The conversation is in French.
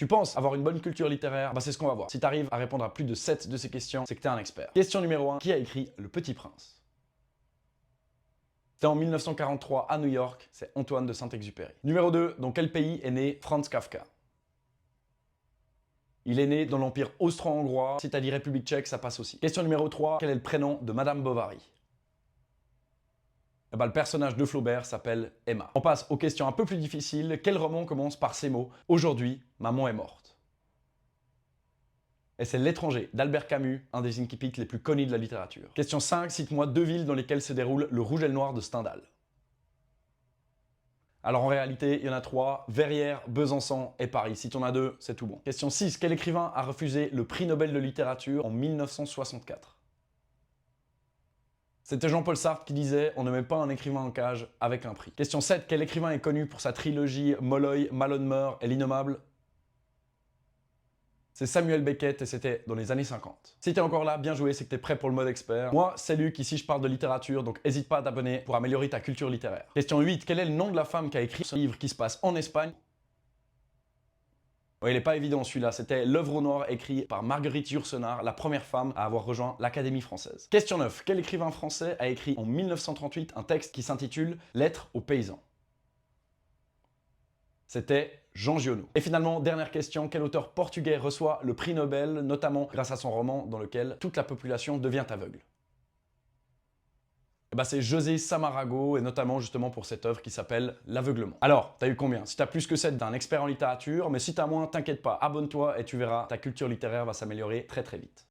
Tu penses avoir une bonne culture littéraire? Bah c'est ce qu'on va voir. Si tu arrives à répondre à plus de 7 de ces questions, c'est que tu es un expert. Question numéro 1. Qui a écrit Le Petit Prince? C'était en 1943 à New York, c'est Antoine de Saint-Exupéry. Numéro 2. Dans quel pays est né Franz Kafka? Il est né dans l'Empire austro-hongrois. Si t'as dit République tchèque, ça passe aussi. Question numéro 3. Quel est le prénom de Madame Bovary? Eh ben, le personnage de Flaubert s'appelle Emma. On passe aux questions un peu plus difficiles. Quel roman commence par ces mots? Aujourd'hui, maman est morte. Et c'est L'étranger d'Albert Camus, un des incipits les plus connus de la littérature. Question 5. Cite-moi 2 villes dans lesquelles se déroule Le Rouge et le Noir de Stendhal. Alors en réalité, il y en a 3, Verrières, Besançon et Paris. Si tu en as 2, c'est tout bon. Question 6. Quel écrivain a refusé le prix Nobel de littérature en 1964? C'était Jean-Paul Sartre qui disait « On ne met pas un écrivain en cage avec un prix ». Question 7. Quel écrivain est connu pour sa trilogie Molloy, Malone et l'Innommable? C'est Samuel Beckett et c'était dans les années 50. Si t'es encore là, bien joué, c'est que t'es prêt pour le mode expert. Moi, c'est Luc, ici je parle de littérature, donc n'hésite pas à t'abonner pour améliorer ta culture littéraire. Question 8. Quel est le nom de la femme qui a écrit ce livre qui se passe en Espagne? Ouais, il n'est pas évident celui-là, c'était L'œuvre au noir écrit par Marguerite Yourcenar, la première femme à avoir rejoint l'Académie française. Question 9. Quel écrivain français a écrit en 1938 un texte qui s'intitule Lettres aux paysans? C'était Jean Giono. Et finalement, dernière question, quel auteur portugais reçoit le prix Nobel, notamment grâce à son roman dans lequel toute la population devient aveugle? Eh ben, c'est José Samarago, et notamment justement pour cette œuvre qui s'appelle L'aveuglement. Alors, t'as eu combien? Si t'as plus que 7, t'es un expert en littérature, mais si t'as moins, t'inquiète pas, abonne-toi et tu verras, ta culture littéraire va s'améliorer très très vite.